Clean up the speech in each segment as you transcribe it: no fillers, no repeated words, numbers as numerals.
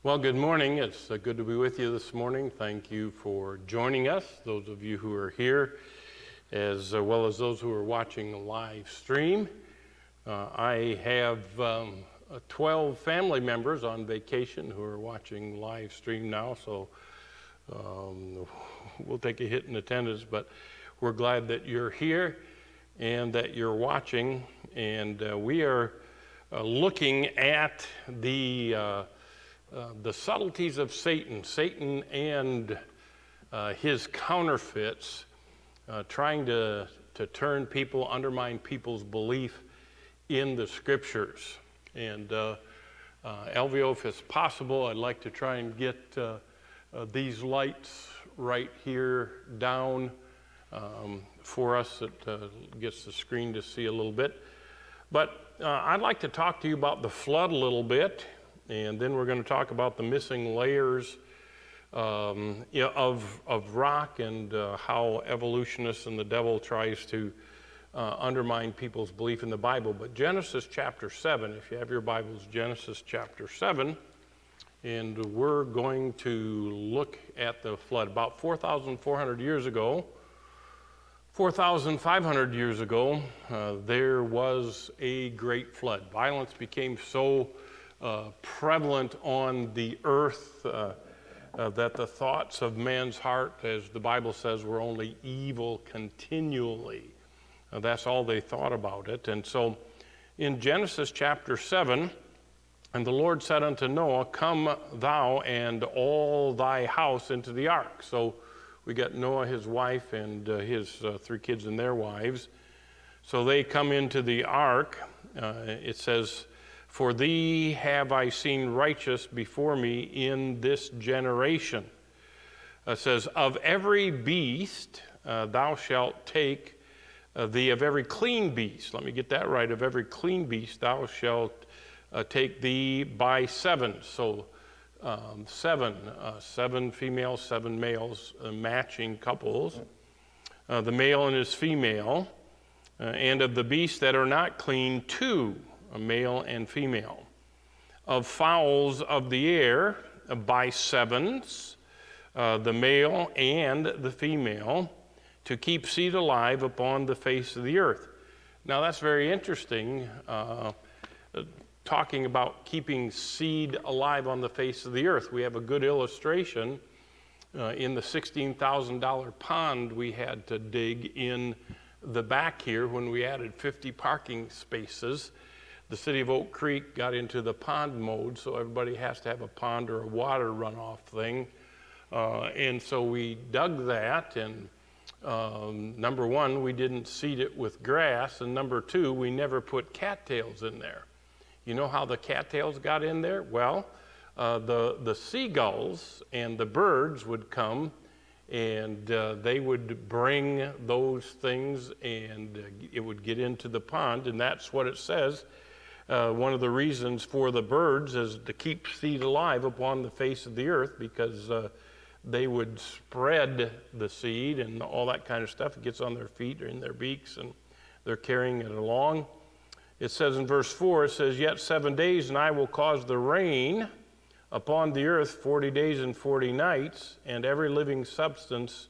Well, good morning. It's good to be with you this morning. Thank you for joining us, those of you who are here, as well as those who are watching the live stream. I have 12 family members on vacation who are watching live stream now, so we'll take a hit in attendance, but we're glad that you're here and that you're watching. And we are looking at the subtleties of Satan and his counterfeits, trying to turn people, undermine people's belief in the scriptures. And Elvio, if it's possible, I'd like to try and get these lights right here down for us. It gets the screen to see a little bit. But I'd like to talk to you about the flood a little bit. And then we're going to talk about the missing layers of rock and how evolutionists and the devil tries to undermine people's belief in the Bible. But Genesis chapter 7, if you have your Bibles, Genesis chapter 7, and we're going to look at the flood. About 4,400 years ago, 4,500 years ago, there was a great flood. Violence became so prevalent on the earth that the thoughts of man's heart, as the Bible says, were only evil continually. That's all they thought about it. And so in Genesis chapter 7, and the Lord said unto Noah, Come thou and all thy house into the ark. So we got Noah, his wife, and his 3 kids and their wives. So they come into the ark. It says, For thee have I seen righteous before me in this generation. It says, Of every beast thou shalt take thee, of every clean beast. Let me get that right. Of every clean beast thou shalt take thee by 7. So 7 females, 7 males, matching couples. The male and his female. And of the beasts that are not clean, 2. A male and female. Of fowls of the air by 7s, the male and the female, to keep seed alive upon the face of the earth. Now that's very interesting, talking about keeping seed alive on the face of the earth. We have a good illustration in the $16,000 pond we had to dig in the back here when we added 50 parking spaces. The city of Oak Creek got into the pond mode, so everybody has to have a pond or a water runoff thing. And so we dug that, and number 1, we didn't seed it with grass, and number 2, we never put cattails in there. You know how the cattails got in there? Well, the seagulls and the birds would come, and they would bring those things, and it would get into the pond, and that's what it says. One of the reasons for the birds is to keep seed alive upon the face of the earth, because they would spread the seed and all that kind of stuff. It gets on their feet or in their beaks, and they're carrying it along. It says in verse 4, it says, Yet 7 days, and I will cause the rain upon the earth 40 days and 40 nights, and every living substance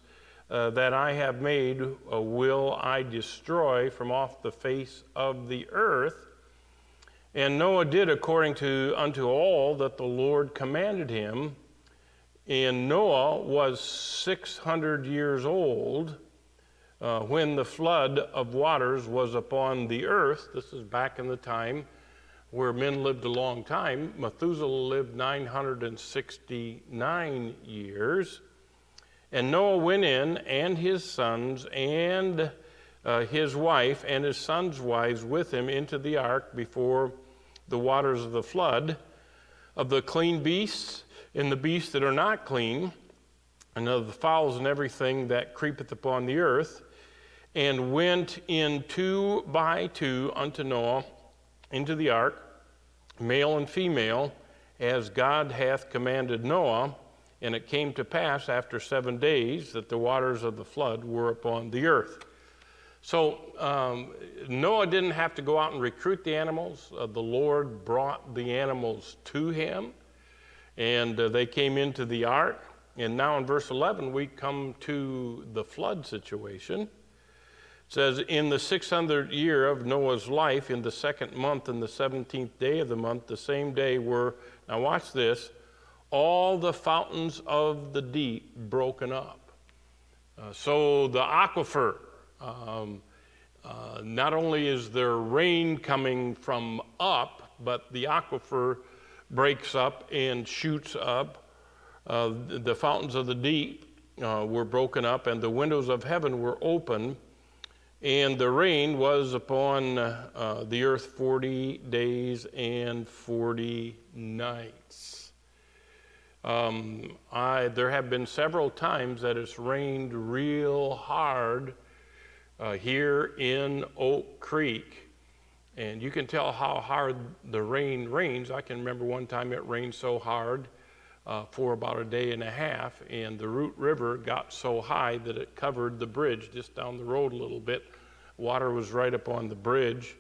that I have made will I destroy from off the face of the earth. And Noah did according unto all that the Lord commanded him. And Noah was 600 years old when the flood of waters was upon the earth. This is back in the time where men lived a long time. Methuselah lived 969 years. And Noah went in, and his sons, and his wife, and his sons' wives with him into the ark before the waters of the flood, of the clean beasts and the beasts that are not clean, and of the fowls and everything that creepeth upon the earth, and went in 2 by 2 unto Noah into the ark, male and female, as God hath commanded Noah. And it came to pass after 7 days that the waters of the flood were upon the earth. So Noah didn't have to go out and recruit the animals. The Lord brought the animals to him. And they came into the ark. And now in verse 11, we come to the flood situation. It says, in the 600th year of Noah's life, in the 2nd month, and the 17th day of the month, the same day were, now watch this, all the fountains of the deep broken up. So the aquifer, not only is there rain coming from up, but the aquifer breaks up and shoots up. The fountains of the deep were broken up, and the windows of heaven were open, and the rain was upon the earth 40 days and 40 nights. There have been several times that it's rained real hard here in Oak Creek, and you can tell how hard the rain rains. I can remember one time it rained so hard for about a day and a half, and the Root River got so high that it covered the bridge just down the road a little bit. Water was right up on the bridge.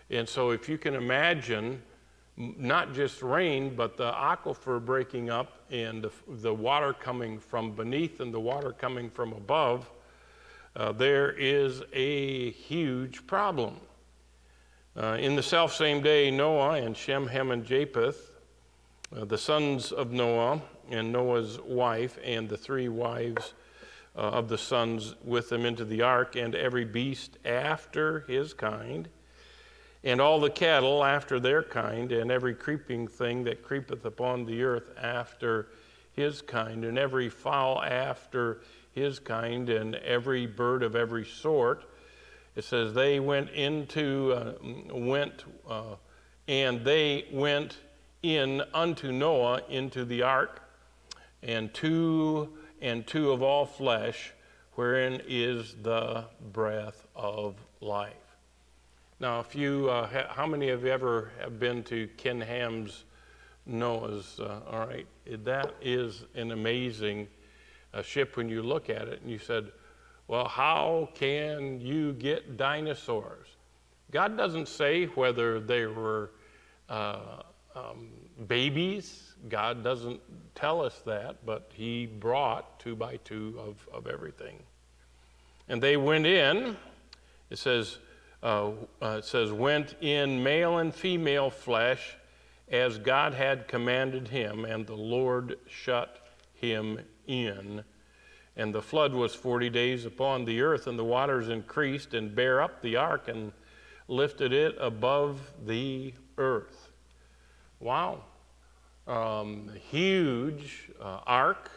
And so if you can imagine not just rain, but the aquifer breaking up and the water coming from beneath and the water coming from above, there is a huge problem. In the selfsame day, Noah and Shem, Ham, and Japheth, the sons of Noah and Noah's wife, and the 3 wives of the sons with them into the ark, and every beast after his kind, and all the cattle after their kind, and every creeping thing that creepeth upon the earth after his kind, and every fowl after his kind, and every bird of every sort. It says they went in unto Noah into the ark, and two of all flesh, wherein is the breath of life. Now, if you, how many of you ever have been to Ken Ham's Noah's? All right, that is an amazing ship when you look at it, and you said, well, how can you get dinosaurs? God doesn't say whether they were babies. God doesn't tell us that, but he brought 2 by 2 of everything. And they went in, it says, went in male and female flesh as God had commanded him, and the Lord shut him in. And the flood was 40 days upon the earth, and the waters increased and bare up the ark and lifted it above the earth. Wow. Huge ark,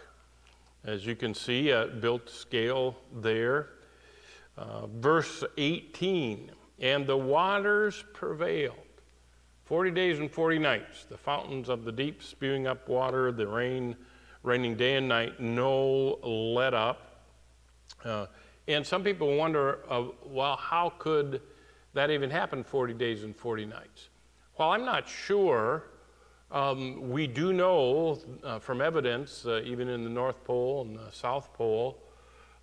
as you can see, built to scale there. Verse 18, and the waters prevailed 40 days and 40 nights. The fountains of the deep spewing up water, the raining day and night, no let up. And some people wonder, well, how could that even happen 40 days and 40 nights? Well, I'm not sure. We do know from evidence, even in the North Pole and the South Pole,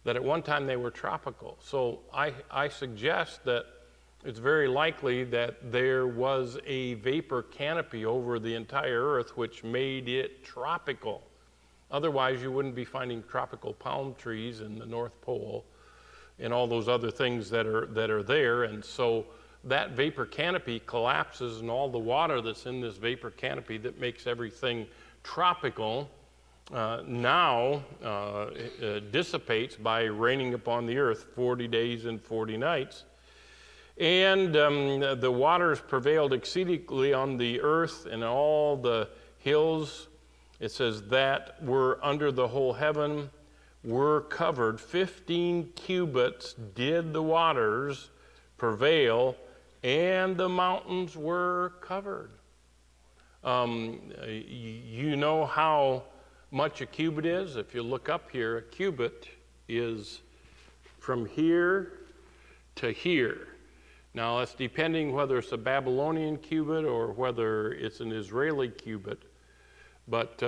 that at one time they were tropical. So I suggest that it's very likely that there was a vapor canopy over the entire earth which made it tropical. Otherwise, you wouldn't be finding tropical palm trees in the North Pole and all those other things that are there. And so that vapor canopy collapses, and all the water that's in this vapor canopy that makes everything tropical now dissipates by raining upon the earth 40 days and 40 nights. And the waters prevailed exceedingly on the earth, and all the hills, it says, that were under the whole heaven were covered. 15 cubits did the waters prevail, and the mountains were covered. You know how much a cubit is? If you look up here, a cubit is from here to here. Now, it's depending whether it's a Babylonian cubit or whether it's an Israeli cubit. But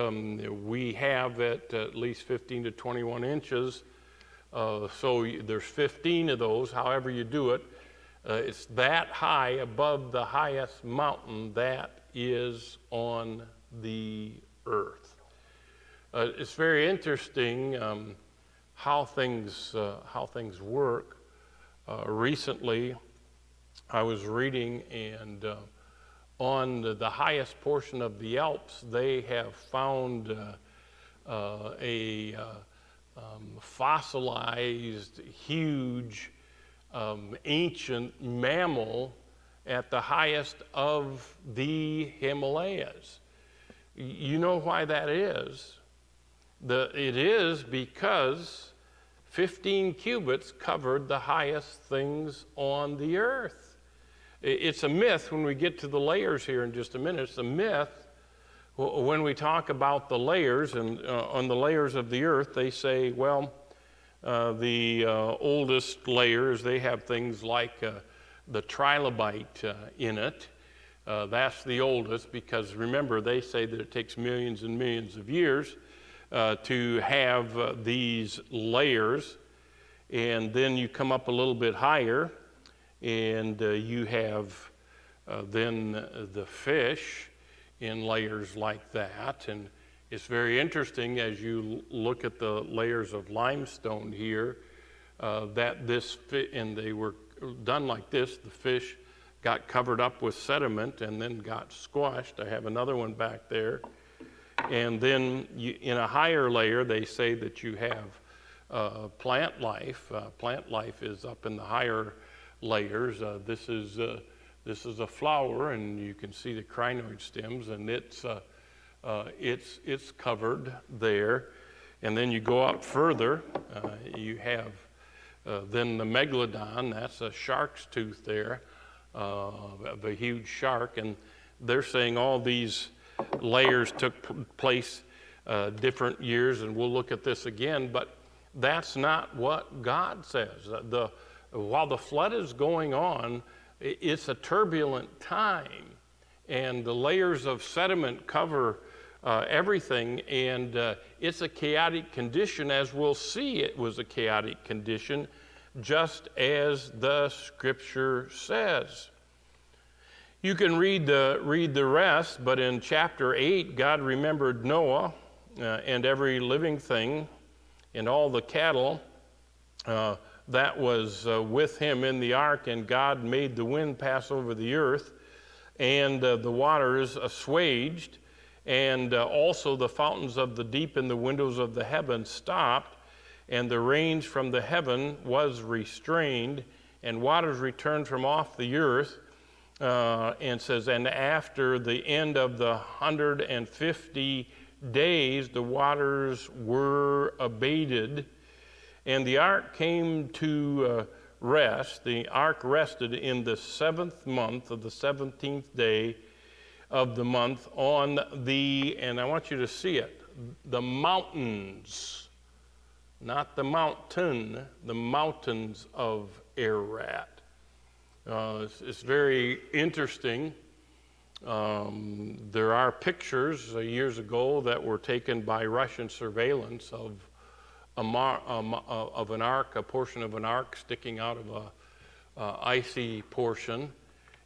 we have it at least 15 to 21 inches. So there's 15 of those, however you do it. It's that high above the highest mountain that is on the earth. It's very interesting how things work. Recently, I was reading, and on the highest portion of the Alps, they have found a fossilized, huge, ancient mammal at the highest of the Himalayas. You know why that is? It is because 15 cubits covered the highest things on the earth. It's a myth when we get to the layers here in just a minute. It's a myth when we talk about the layers, and on the layers of the earth, they say, well, the oldest layers, they have things like the trilobite in it. That's the oldest, because remember, they say that it takes millions and millions of years to have these layers. And then you come up a little bit higher, and you have then the fish in layers like that. And it's very interesting as you look at the layers of limestone here, that this, and they were done like this, the fish got covered up with sediment and then got squashed. I have another one back there. And then in a higher layer, they say that you have plant life. Plant life is up in the higher layers. This is a flower, and you can see the crinoid stems, and it's covered there. And then you go up further, you have then the megalodon. That's a shark's tooth there, of a huge shark, and they're saying all these layers took place different years, and we'll look at this again, but that's not what God says. While the flood is going on, it's a turbulent time, and the layers of sediment cover everything, and it's a chaotic condition, as we'll see. It was a chaotic condition, just as the scripture says. You can read the rest, but in chapter 8, God remembered Noah and every living thing and all the cattle that was with him in the ark, and God made the wind pass over the earth, and the waters assuaged, and also the fountains of the deep and the windows of the heaven stopped, and the rains from the heaven was restrained, and waters returned from off the earth. And says, and after the end of the 150 days, the waters were abated, and the ark came to rest. The ark rested in the 7th month of the 17th day of the month on the, and I want you to see it, the mountains, not the mountain, the mountains of Ararat. It's very interesting. There are pictures years ago that were taken by Russian surveillance of an ark, a portion of an ark sticking out of a icy portion.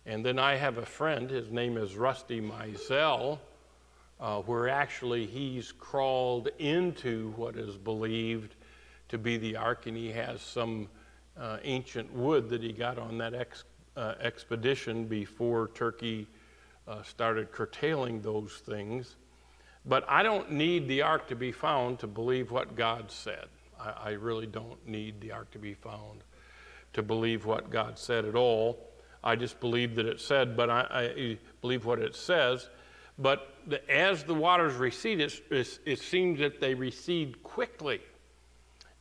And then I have a friend, his name is Rusty Mizell, where actually he's crawled into what is believed to be the ark, and he has some ancient wood that he got on that expedition before Turkey started curtailing those things. But I don't need the ark to be found to believe what God said. I really don't need the ark to be found to believe what God said at all. I just believe that it said, but I believe what it says. But as the waters recede, it seems that they recede quickly.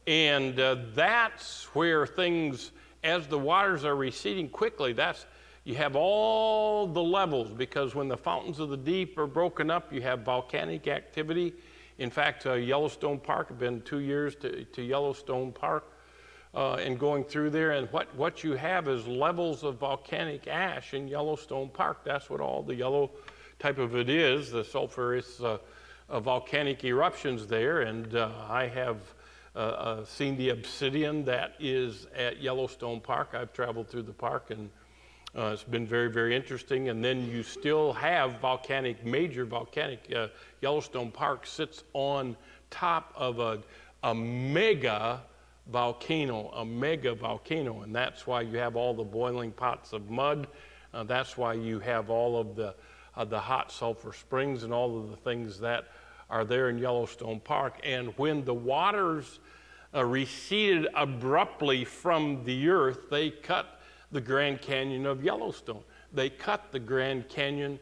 And that's where things, as the waters are receding quickly, you have all the levels, because when the fountains of the deep are broken up, you have volcanic activity. In fact, Yellowstone Park, I've been 2 years to Yellowstone Park and going through there, and what you have is levels of volcanic ash in Yellowstone Park. That's what all the yellow type of it is, the sulfurous volcanic eruptions there, and I have seen the obsidian that is at Yellowstone Park. I've traveled through the park and It's been very, very interesting. And then you still have major volcanic, Yellowstone Park sits on top of a mega volcano, and that's why you have all the boiling pots of mud. That's why you have all of the hot sulfur springs and all of the things that are there in Yellowstone Park. And when the waters receded abruptly from the earth, they cut the Grand Canyon of Yellowstone. They cut the Grand Canyon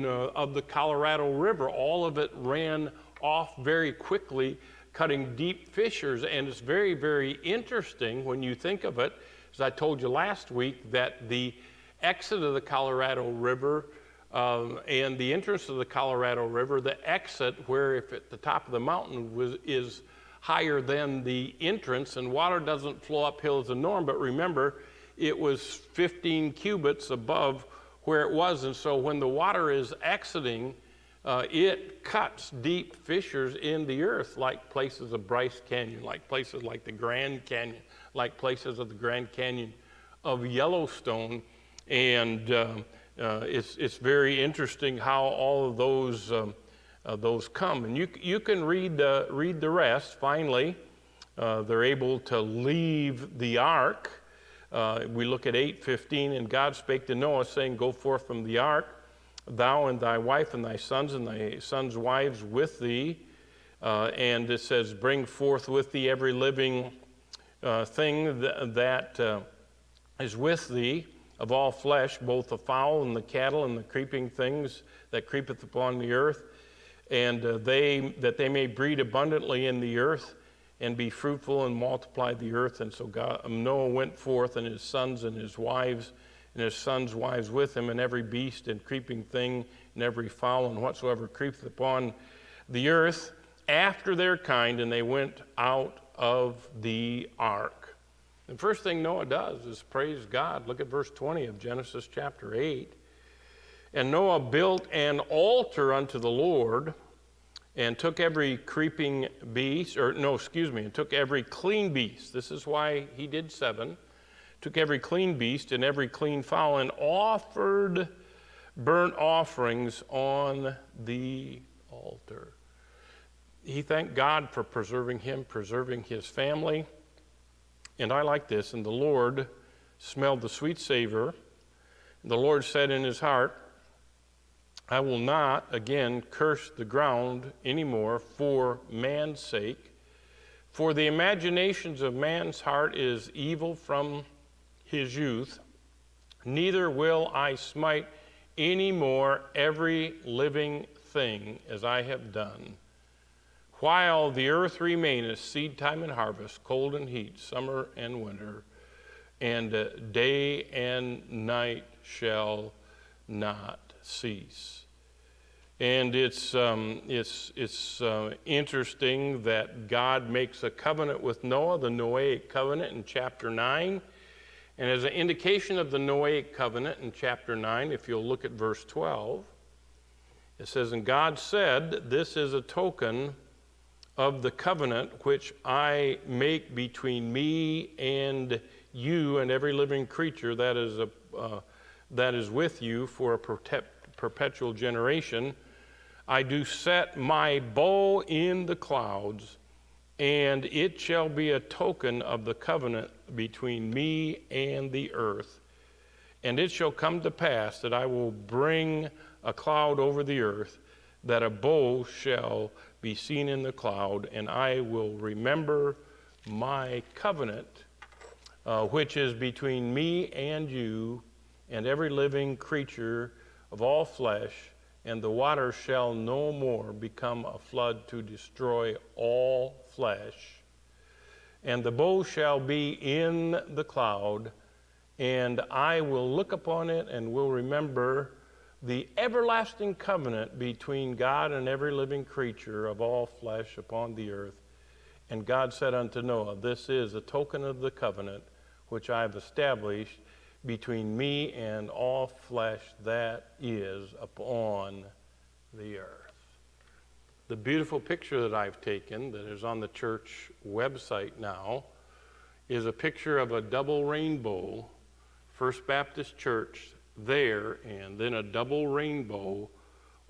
of the Colorado River. All of it ran off very quickly, cutting deep fissures. And it's very, very interesting when you think of it, as I told you last week, that the exit of the Colorado River and the entrance of the Colorado River, the exit, where if at the top of the mountain is higher than the entrance, and water doesn't flow uphill as a norm, but remember, it was 15 cubits above where it was, and so when the water is exiting, it cuts deep fissures in the earth, like places of Bryce Canyon, like places like the Grand Canyon, like places of the Grand Canyon of Yellowstone. And it's very interesting how all of those come. And you can read the rest. Finally, they're able to leave the ark. We look at 8:15, and God spake to Noah, saying, Go forth from the ark, thou and thy wife and thy sons' wives with thee. And it says, Bring forth with thee every living thing that is with thee, of all flesh, both the fowl and the cattle and the creeping things that creepeth upon the earth, and that they may breed abundantly in the earth, and be fruitful and multiply the earth. And so Noah went forth, and his sons and his wives, and his sons' wives with him, and every beast and creeping thing, and every fowl, and whatsoever creepeth upon the earth, after their kind, and they went out of the ark. The first thing Noah does is praise God. Look at verse 20 of Genesis chapter 8. And Noah built an altar unto the Lord, and took every creeping beast, and took every clean beast. This is why he did 7. Took every clean beast and every clean fowl, and offered burnt offerings on the altar. He thanked God for preserving him, preserving his family. And I like this. And the Lord smelled the sweet savor. And the Lord said in his heart, I will not again curse the ground anymore for man's sake, for the imaginations of man's heart is evil from his youth, neither will I smite any more every living thing as I have done. While the earth remaineth, seed time and harvest, cold and heat, summer and winter, and day and night shall not cease. And it's interesting that God makes a covenant with Noah, the Noahic covenant in chapter 9. And as an indication of the Noahic covenant in chapter 9, if you'll look at verse 12, it says, And God said, This is a token of the covenant which I make between me and you and every living creature that is with you for a perpetual generation. I do set my bow in the clouds, and it shall be a token of the covenant between me and the earth. And it shall come to pass that I will bring a cloud over the earth, that a bow shall be seen in the cloud, and I will remember my covenant, which is between me and you and every living creature of all flesh, and the water shall no more become a flood to destroy all flesh. And the bow shall be in the cloud, and I will look upon it and will remember the everlasting covenant between God and every living creature of all flesh upon the earth. And God said unto Noah, This is a token of the covenant which I have established between me and all flesh that is upon the earth. The beautiful picture that I've taken that is on the church website now is a picture of a double rainbow First Baptist Church there, and then a double rainbow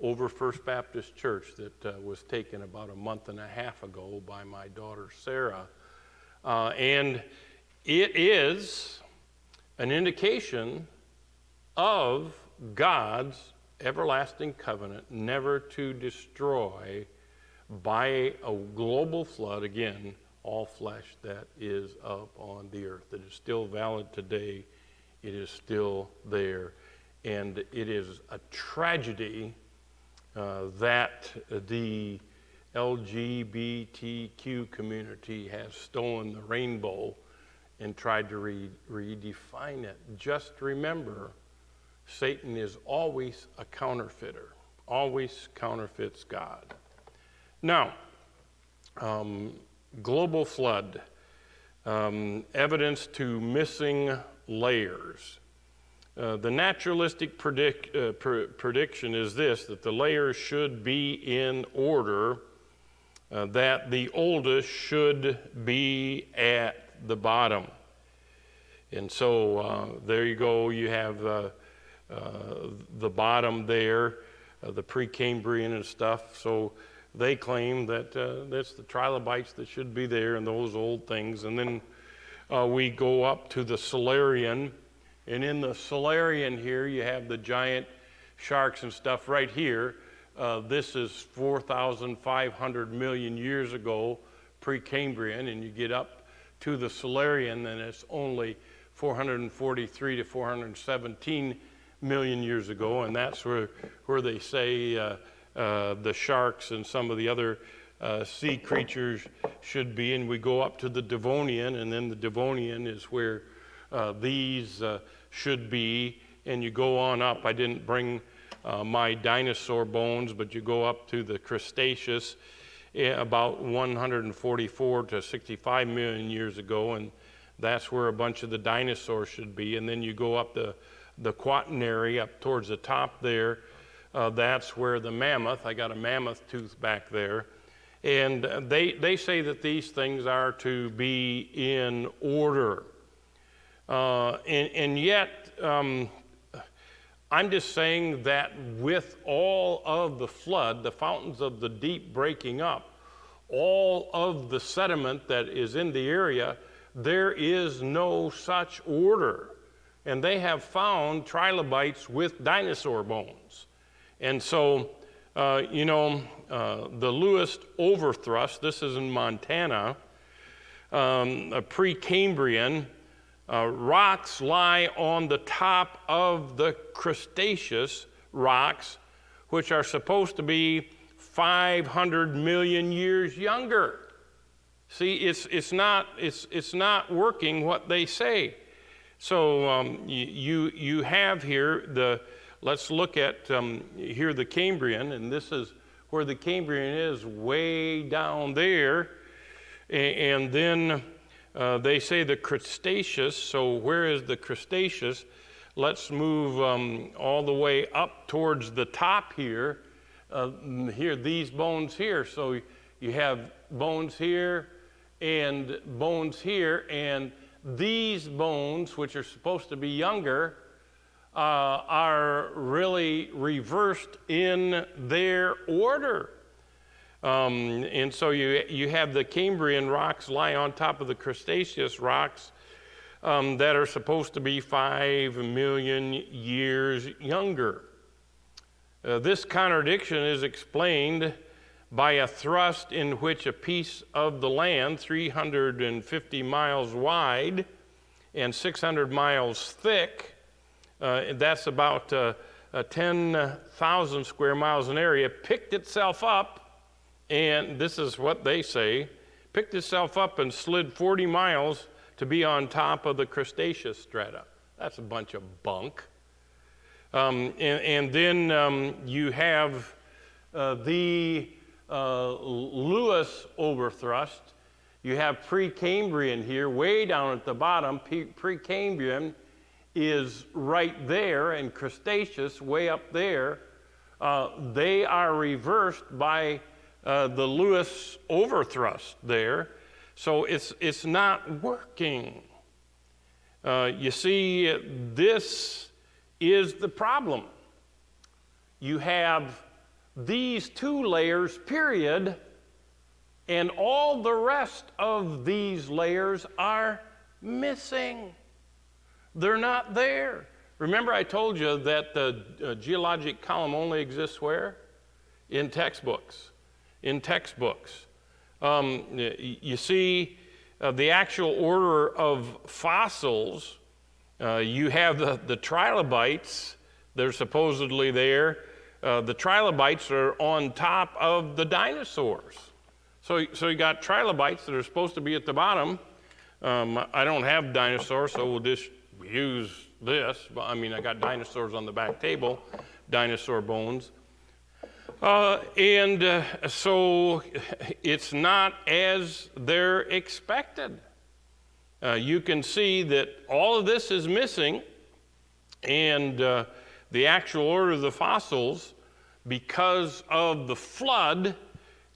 over First Baptist Church that was taken about a month and a half ago by my daughter Sarah. And it is an indication of God's everlasting covenant never to destroy by a global flood, again, all flesh that is up on the earth. It is still valid today. It is still there. And it is a tragedy that the LGBTQ community has stolen the rainbow and tried to redefine it. Just remember, Satan is always a counterfeiter, always counterfeits God. Now, global flood, evidence to missing layers. The naturalistic prediction is this, that the layers should be in order, that the oldest should be at the bottom. And so there you go, you have the bottom there, the Precambrian and stuff. So they claim that that's the trilobites that should be there and those old things. And then we go up to the Silurian. And in the Silurian here, you have the giant sharks and stuff right here. This is 4,500 million years ago, Precambrian, and you get up to the Silurian, and it's only 443 to 417 million years ago, and that's where they say the sharks and some of the other sea creatures should be. And we go up to the Devonian, and then the Devonian is where these should be, and you go on up. I didn't bring my dinosaur bones, but you go up to the Cretaceous about 144 to 65 million years ago, and that's where a bunch of the dinosaurs should be. And then you go up the Quaternary up towards the top there. That's where the mammoth, I got a mammoth tooth back there. And they say that these things are to be in order. And yet, I'm just saying that with all of the flood, the fountains of the deep breaking up, all of the sediment that is in the area, there is no such order. And they have found trilobites with dinosaur bones. And so, the Lewis Overthrust, this is in Montana, a Precambrian, rocks lie on the top of the Cretaceous rocks, which are supposed to be 500 million years younger. See, it's not working what they say. So you have here let's look at here the Cambrian, and this is where the Cambrian is, way down there, and then they say the Cretaceous. So where is the Cretaceous? Let's move all the way up towards the top here. Here, these bones here. So you have bones here and bones here, and these bones, which are supposed to be younger, are really reversed in their order. And so you have the Cambrian rocks lie on top of the Cretaceous rocks that are supposed to be 5 million years younger. This contradiction is explained by a thrust in which a piece of the land 350 miles wide and 600 miles thick, that's about 10,000 square miles in area, picked itself up, and this is what they say, picked itself up and slid 40 miles to be on top of the Cretaceous strata. That's a bunch of bunk. And then you have the Lewis Overthrust. You have Precambrian here, way down at the bottom. Precambrian is right there, and Cretaceous way up there. They are reversed by the Lewis Overthrust there. So it's not working. You see, this is the problem. You have these two layers, period, and all the rest of these layers are missing. They're not there. Remember I told you that the geologic column only exists where? In textbooks. In textbooks. You see, the actual order of fossils, you have the trilobites. They're supposedly there. The trilobites are on top of the dinosaurs. So you got trilobites that are supposed to be at the bottom. I don't have dinosaurs, so we'll just use this. I mean, I got dinosaurs on the back table, dinosaur bones. So it's not as they're expected. You can see that all of this is missing, and the actual order of the fossils, because of the flood,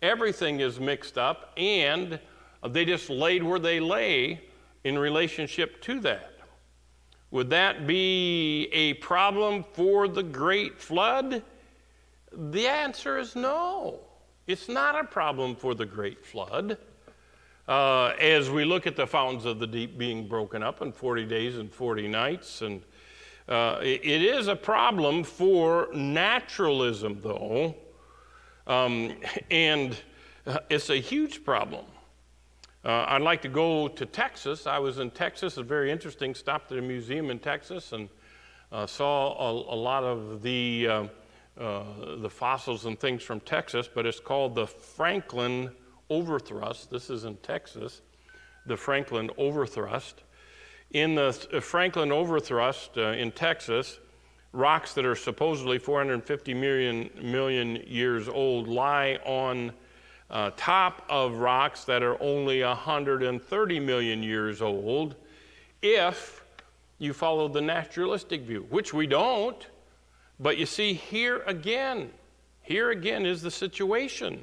everything is mixed up, and they just laid where they lay in relationship to that. Would that be a problem for the Great Flood? The answer is no. It's not a problem for the Great Flood. As we look at the fountains of the deep being broken up in 40 days and 40 nights, and it is a problem for naturalism, though, and it's a huge problem. I'd like to go to Texas. I was in Texas, it's very interesting, stopped at a museum in Texas and saw a lot of the fossils and things from Texas, but it's called the Franklin Overthrust. This is in Texas, the Franklin Overthrust. In the Franklin Overthrust in Texas, rocks that are supposedly 450 million years old lie on top of rocks that are only 130 million years old if you follow the naturalistic view, which we don't. But you see, here again is the situation.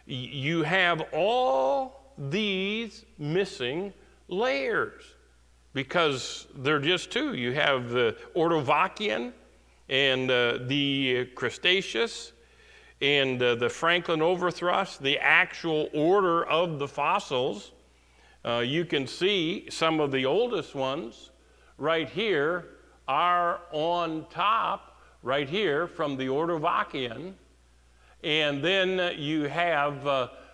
You have all these missing layers because they're just two. You have the Ordovician and the Cretaceous and the Franklin Overthrust, the actual order of the fossils. You can see some of the oldest ones right here are on top, right here from the Ordovician. And then you have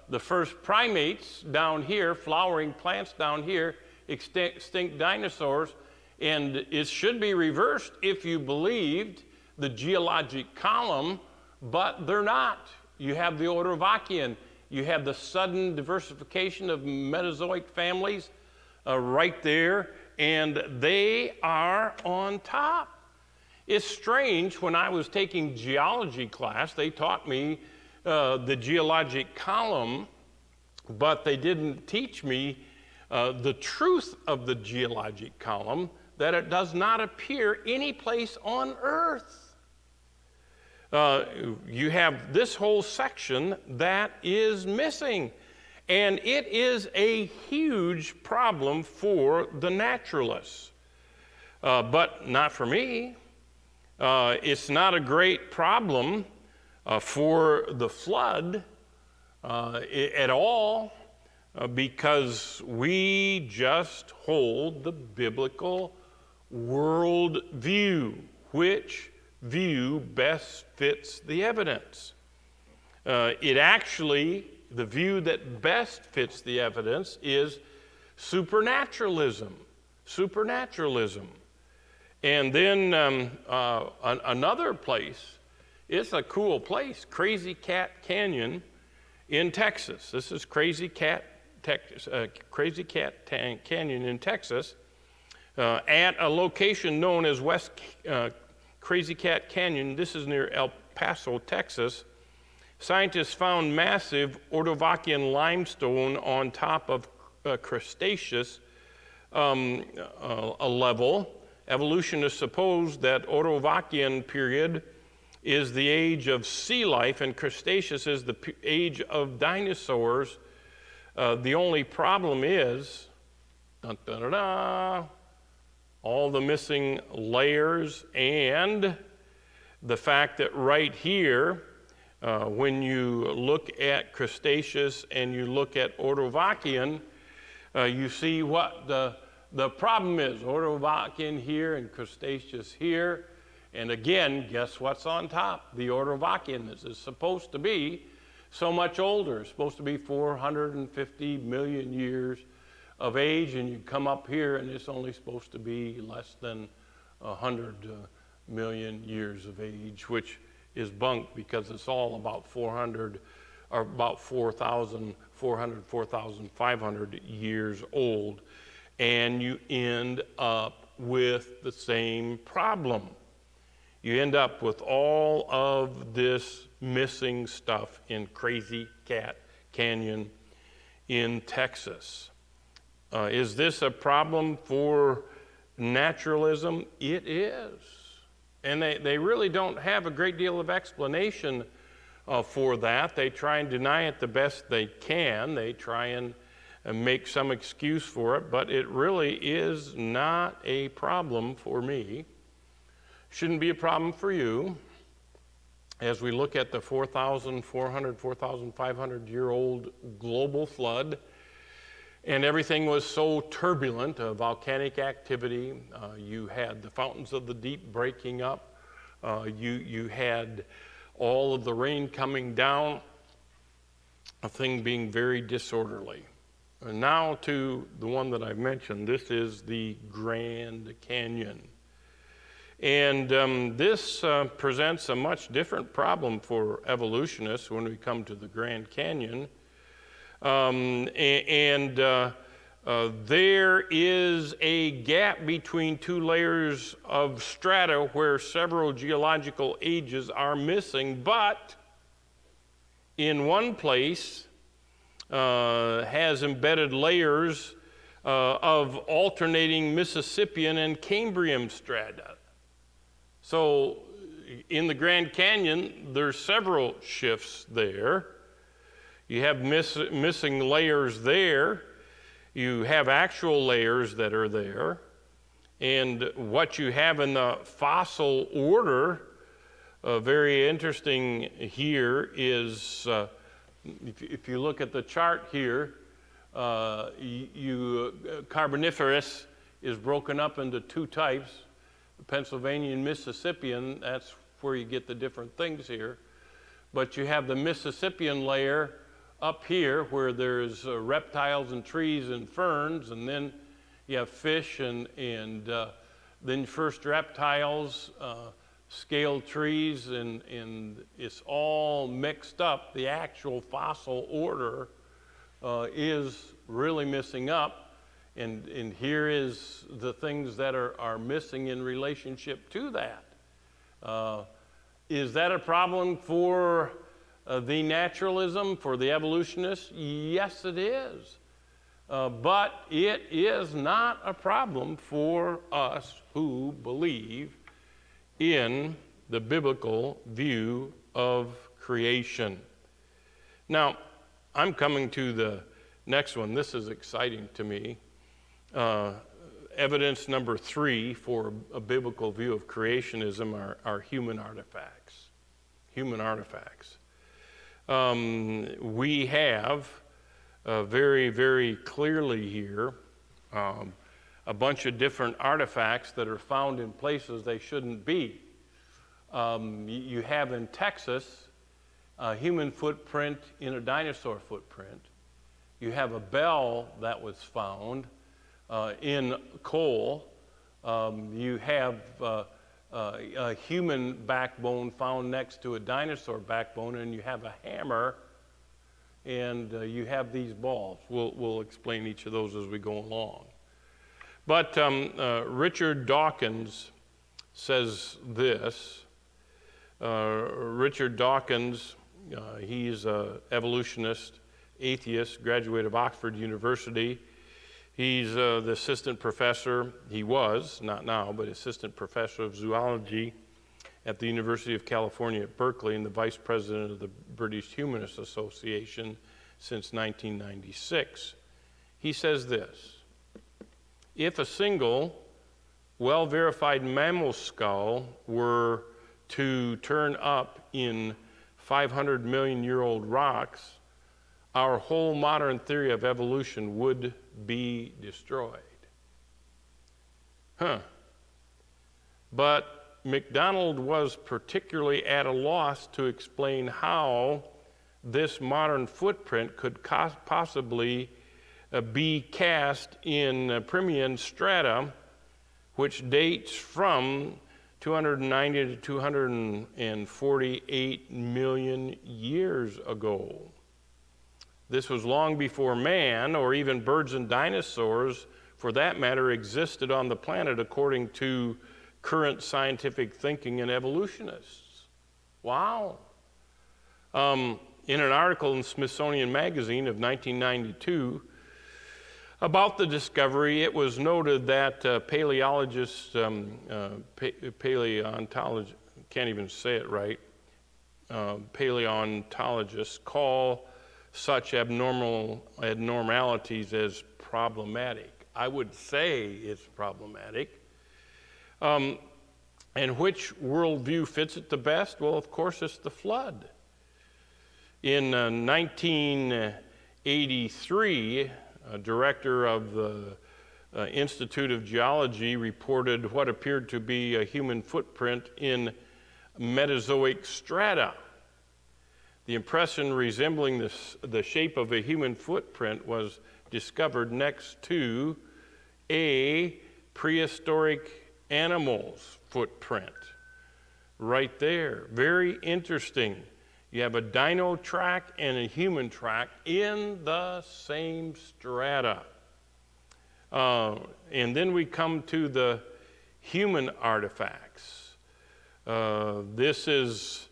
the first primates down here, flowering plants down here, extinct dinosaurs. And it should be reversed if you believed the geologic column, but they're not. You have the Ordovician. You have the sudden diversification of Metazoic families right there, and they are on top. It's strange, when I was taking geology class, they taught me the geologic column, but they didn't teach me the truth of the geologic column, that it does not appear any place on Earth. You have this whole section that is missing, and it is a huge problem for the naturalists, but not for me. It's not a great problem for the flood at all, because we just hold the biblical world view, which view best fits the evidence. The view that best fits the evidence is supernaturalism. And then another place, it's a cool place, Crazy Cat Canyon in Texas. This is Crazy Cat Canyon in Texas, at a location known as West Crazy Cat Canyon. This is near El Paso, Texas. Scientists found massive Ordovician limestone on top of Cretaceous a level. Evolutionists suppose that Ordovician period is the age of sea life, and Cretaceous is the age of dinosaurs. The only problem is Dun, dun, dun, dun. All the missing layers, and the fact that right here, when you look at Cretaceous and you look at Ordovician, you see what the problem is. Ordovician here and Cretaceous here. And again, guess what's on top? The Ordovician. This is supposed to be so much older. It's supposed to be 450 million years of age, and you come up here and it's only supposed to be less than 100 million years of age, which is bunk because it's all about 400 or about 4,400, 4,500 years old, and you end up with the same problem. You end up with all of this missing stuff in Crazy Cat Canyon in Texas. Is this a problem for naturalism? It is. And they really don't have a great deal of explanation for that. They try and deny it the best they can. They try and make some excuse for it, but it really is not a problem for me. Shouldn't be a problem for you. As we look at the 4,400, 4,500-year-old global flood, and everything was so turbulent, volcanic activity. You had the fountains of the deep breaking up. You had all of the rain coming down, a thing being very disorderly. And now to the one that I've mentioned. This is the Grand Canyon. And this presents a much different problem for evolutionists when we come to the Grand Canyon. There is a gap between two layers of strata where several geological ages are missing, but in one place has embedded layers of alternating Mississippian and Cambrian strata. So in the Grand Canyon, there's several shifts there. You have missing layers there. You have actual layers that are there. And what you have in the fossil order, very interesting here, is if you look at the chart here, Carboniferous is broken up into two types, Pennsylvanian and Mississippian. That's where you get the different things here. But you have the Mississippian layer up here where there's reptiles and trees and ferns, and then you have fish and then first reptiles, scaled trees, and it's all mixed up. The actual fossil order is really missing up, and here is the things that are missing in relationship to that. Is that a problem for the naturalism, for the evolutionists? Yes, it is. But it is not a problem for us who believe in the biblical view of creation. Now, I'm coming to the next one. This is exciting to me. Evidence number 3 for a biblical view of creationism are human artifacts. Human artifacts. We have very, very clearly here a bunch of different artifacts that are found in places they shouldn't be. You have in Texas a human footprint in a dinosaur footprint. You have a bell that was found in coal. You have a human backbone found next to a dinosaur backbone, and you have a hammer, and you have these balls. We'll explain each of those as we go along. But Richard Dawkins says this. Richard Dawkins, he's an evolutionist, atheist, graduate of Oxford University. He's the assistant professor, he was, not now, but assistant professor of zoology at the University of California at Berkeley and the vice president of the British Humanist Association since 1996. He says this: If a single well-verified mammal skull were to turn up in 500 million-year-old rocks, our whole modern theory of evolution would be destroyed. But MacDonald was particularly at a loss to explain how this modern footprint could possibly be cast in Permian strata, which dates from 290 to 248 million years ago. This was long before man, or even birds and dinosaurs, for that matter, existed on the planet according to current scientific thinking and evolutionists. Wow. In an article in Smithsonian Magazine of 1992 about the discovery, it was noted that paleontologists, can't even say it right, paleontologists call such abnormalities as problematic. I would say it's problematic. And which worldview fits it the best? Well, of course, it's the flood. In 1983, a director of the Institute of Geology reported what appeared to be a human footprint in Metazoic strata. The impression resembling the shape of a human footprint was discovered next to a prehistoric animal's footprint. Right there. Very interesting. You have a dino track and a human track in the same strata. And then we come to the human artifacts. This is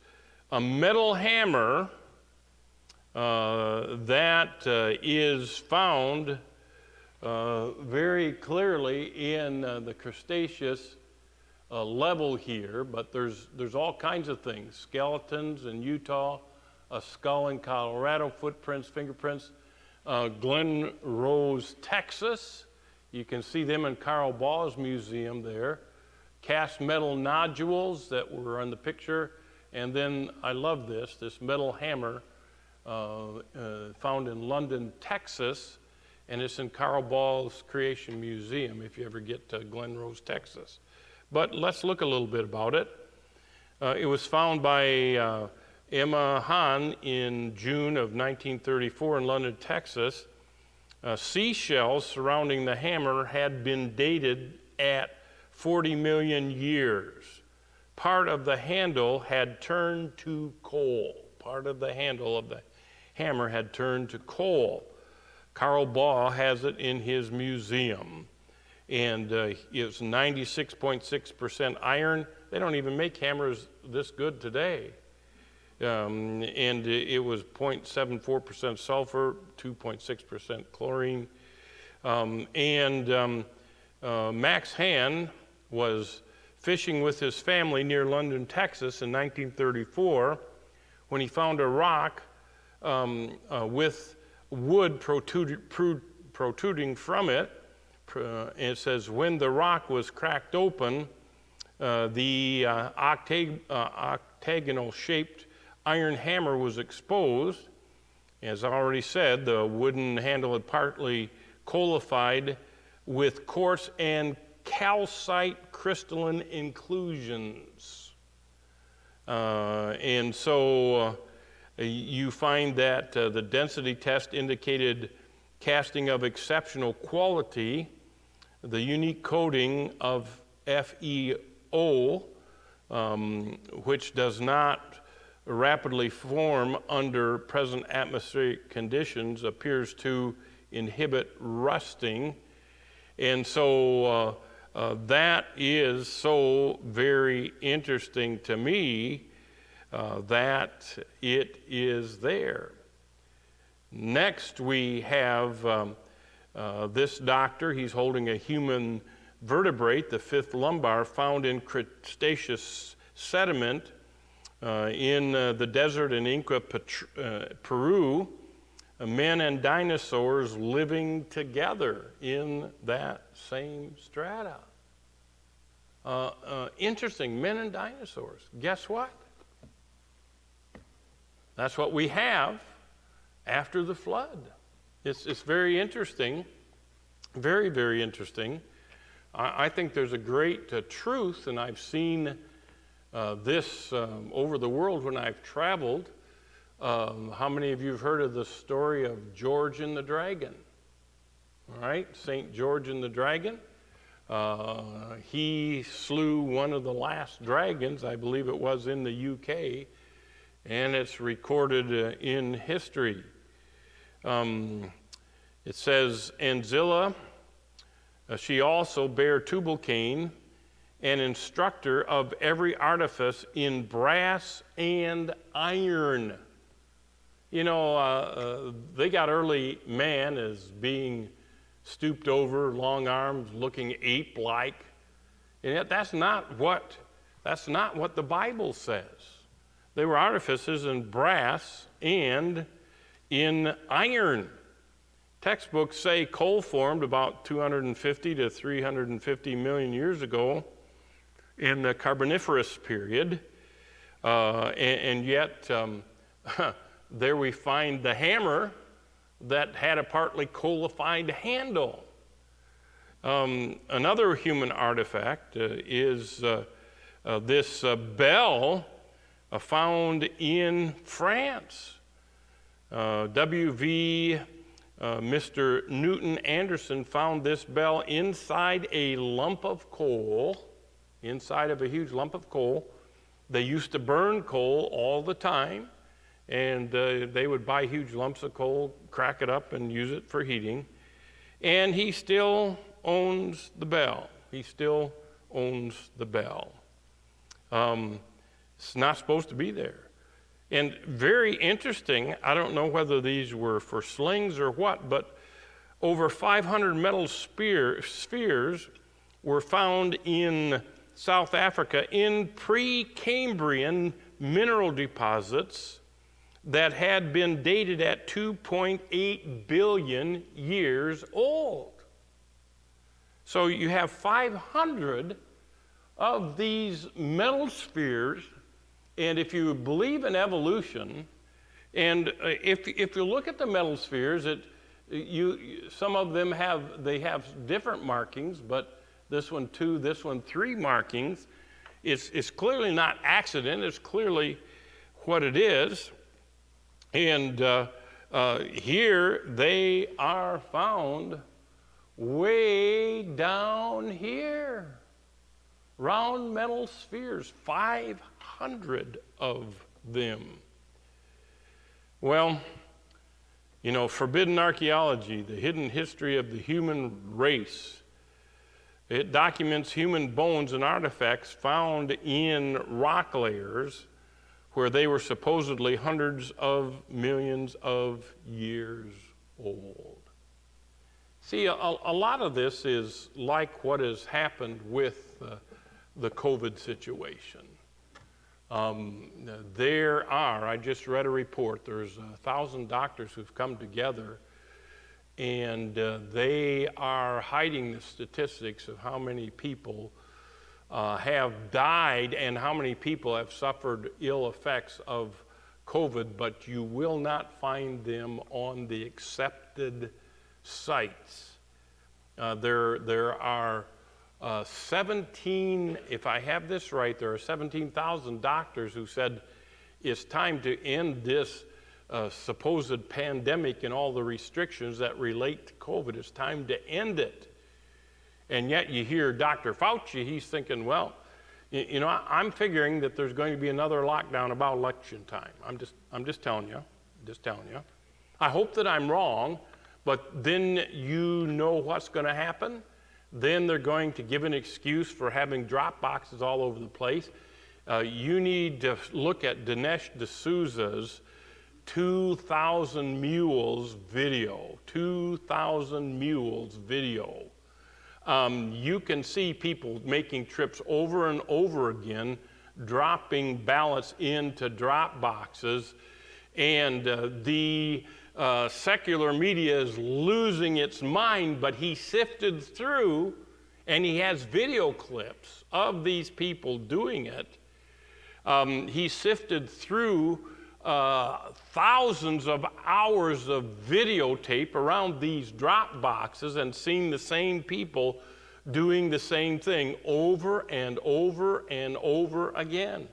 a metal hammer that is found very clearly in the Cretaceous level here, but there's all kinds of things. Skeletons in Utah, a skull in Colorado, footprints, fingerprints. Glen Rose, Texas. You can see them in Carl Baugh's museum there. Cast metal nodules that were on the picture. And then I love this metal hammer found in London, Texas, and it's in Carl Baugh's Creation Museum if you ever get to Glen Rose, Texas. But let's look a little bit about it. It was found by Emma Hahn in June of 1934 in London, Texas. Seashells surrounding the hammer had been dated at 40 million years. Part of the handle had turned to coal. Part of the handle of the hammer had turned to coal. Carl Baugh has it in his museum. And it's 96.6% iron. They don't even make hammers this good today. And it was 0.74% sulfur, 2.6% chlorine. Max Hahn was fishing with his family near London, Texas in 1934 when he found a rock with wood protruding from it. It says, when the rock was cracked open, the octagonal-shaped iron hammer was exposed. As I already said, the wooden handle had partly coalified with quartz and calcite crystalline inclusions. And so you find that the density test indicated casting of exceptional quality. The unique coating of FeO, which does not rapidly form under present atmospheric conditions, appears to inhibit rusting. And so that is so very interesting to me that it is there. Next, we have this doctor. He's holding a human vertebrate, the fifth lumbar, found in Cretaceous sediment in the desert in Inca, Peru. men and dinosaurs living together in that same strata. Interesting, men and dinosaurs. Guess what? That's what we have after the flood. It's very interesting, very, very interesting. I think there's a great truth, and I've seen this over the world when I've traveled. How many of you have heard of the story of George and the Dragon? All right, St. George and the Dragon. He slew one of the last dragons, I believe it was in the UK, and it's recorded in history. It says, and Zillah, she also bare Tubal-Cain, an instructor of every artifice in brass and iron. You know, they got early man as being stooped over, long arms, looking ape-like. And yet that's not what the Bible says. They were artificers in brass and in iron. Textbooks say coal formed about 250 to 350 million years ago in the Carboniferous period. And yet there we find the hammer that had a partly coalified handle. Another human artifact is this bell found in France. Mr. Newton Anderson found this bell inside a lump of coal, inside of a huge lump of coal. They used to burn coal all the time, and they would buy huge lumps of coal, crack it up, and use it for heating. And he still owns the bell. He still owns the bell. It's not supposed to be there. And very interesting, I don't know whether these were for slings or what, but over 500 metal spheres were found in South Africa in Precambrian mineral deposits that had been dated at 2.8 billion years old. So you have 500 of these metal spheres. And if you believe in evolution, and if you look at the metal spheres, some of them have different markings, but this one 2, this one 3 markings. It's clearly not accident. It's clearly what it is. And here they are found way down here. Round metal spheres, 500 of them. Well, you know, forbidden archaeology, the hidden history of the human race. It documents human bones and artifacts found in rock layers where they were supposedly hundreds of millions of years old. See, a lot of this is like what has happened with the COVID situation. I just read a report, there's 1,000 doctors who've come together, and they are hiding the statistics of how many people have died and how many people have suffered ill effects of COVID, but you will not find them on the accepted sites. There are 17, if I have this right, there are 17,000 doctors who said it's time to end this supposed pandemic and all the restrictions that relate to COVID. It's time to end it. And yet you hear Dr. Fauci, he's thinking, well, you know, I'm figuring that there's going to be another lockdown about election time. I'm just telling you, I hope that I'm wrong, but then you know what's going to happen. Then they're going to give an excuse for having drop boxes all over the place. You need to look at Dinesh D'Souza's 2,000 Mules video. 2,000 Mules video. You can see people making trips over and over again, dropping ballots into drop boxes, and the secular media is losing its mind, but he sifted through, and he has video clips of these people doing it. He sifted through thousands of hours of videotape around these drop boxes and seen the same people doing the same thing over and over and over again.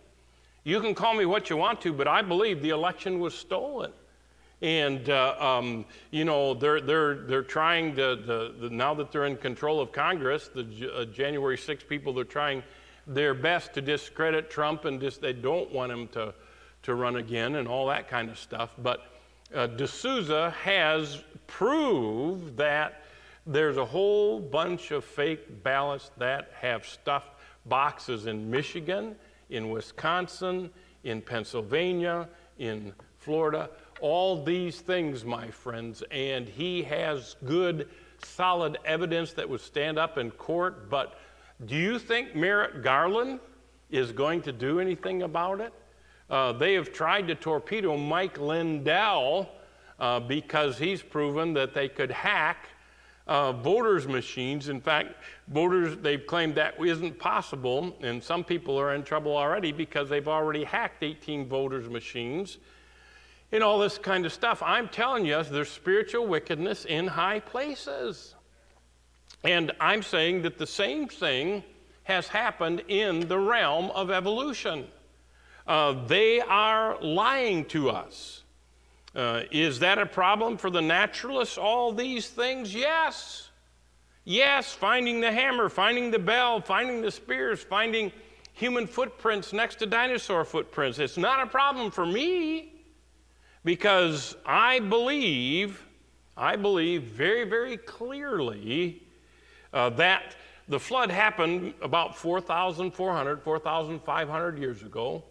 You can call me what you want to, but I believe the election was stolen. And you know, they're trying to now that they're in control of Congress, the January 6 people, they're trying their best to discredit Trump, and they don't want him to run again and all that kind of stuff. But D'Souza has proved that there's a whole bunch of fake ballots that have stuffed boxes in Michigan, in Wisconsin, in Pennsylvania, in Florida, all these things, my friends, and he has good, solid evidence that would stand up in court. But do you think Merrick Garland is going to do anything about it? They have tried to torpedo Mike Lindell because he's proven that they could hack voters' machines. In fact, they've claimed that isn't possible, and some people are in trouble already because they've already hacked 18 voters' machines and all this kind of stuff. I'm telling you, there's spiritual wickedness in high places. And I'm saying that the same thing has happened in the realm of evolution. They are lying to us. Is that a problem for the naturalists, all these things? Yes. Yes, finding the hammer, finding the bell, finding the spears, finding human footprints next to dinosaur footprints. It's not a problem for me, because I believe very, very clearly that the flood happened about 4,500 years ago.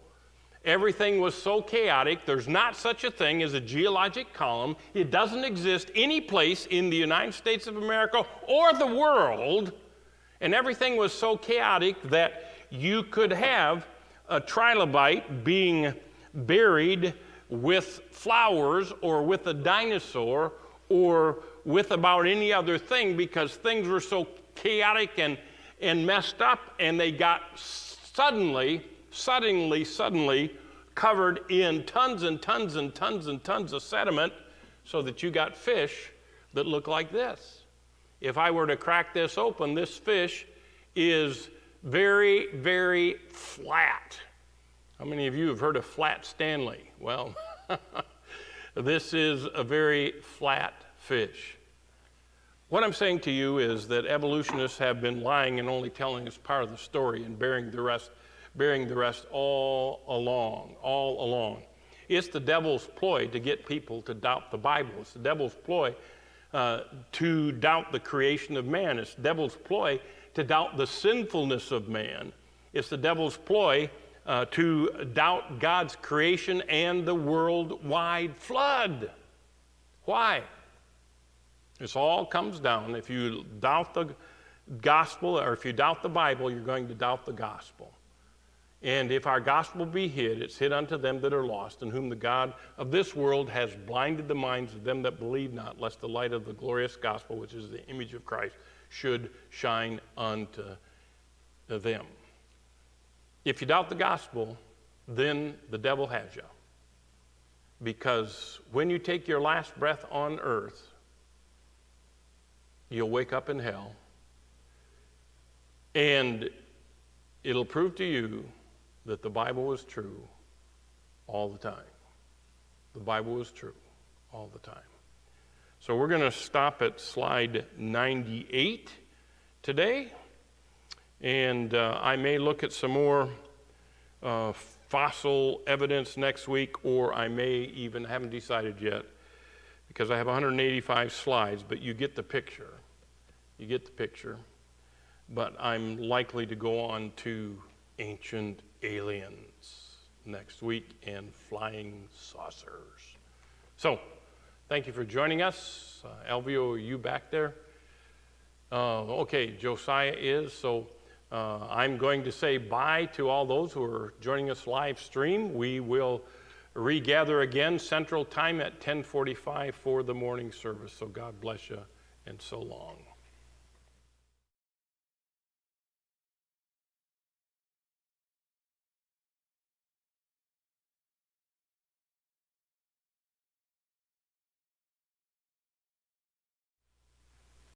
Everything was so chaotic. There's not such a thing as a geologic column. It doesn't exist any place in the United States of America or the world. And everything was so chaotic that you could have a trilobite being buried with flowers or with a dinosaur or with about any other thing, because things were so chaotic and messed up, and they got suddenly covered in tons and tons and tons and tons of sediment, so that you got fish that look like this. If I were to crack this open, this fish is very, very flat. How many of you have heard of Flat Stanley? Well, this is a very flat fish. What I'm saying to you is that evolutionists have been lying and only telling us part of the story and bearing the rest all along. It's the devil's ploy to get people to doubt the Bible. It's the devil's ploy to doubt the creation of man. It's the devil's ploy to doubt the sinfulness of man. It's the devil's ploy to doubt God's creation and the worldwide flood. Why? This all comes down, if you doubt the gospel, or if you doubt the Bible, you're going to doubt the gospel. And if our gospel be hid, it's hid unto them that are lost, in whom the God of this world has blinded the minds of them that believe not, lest the light of the glorious gospel, which is the image of Christ, should shine unto them. If you doubt the gospel, then the devil has you. Because when you take your last breath on earth, you'll wake up in hell, and it'll prove to you that the Bible was true all the time. The Bible was true all the time. So we're going to stop at slide 98 today, and I may look at some more fossil evidence next week, or I may even, haven't decided yet, because I have 185 slides, but you get the picture. You get the picture. But I'm likely to go on to ancient aliens next week and flying saucers. So, thank you for joining us. Elvio, are you back there? Okay, Josiah is. So I'm going to say bye to all those who are joining us live stream. We will regather again Central Time at 10:45 for the morning service. So God bless you, and so long.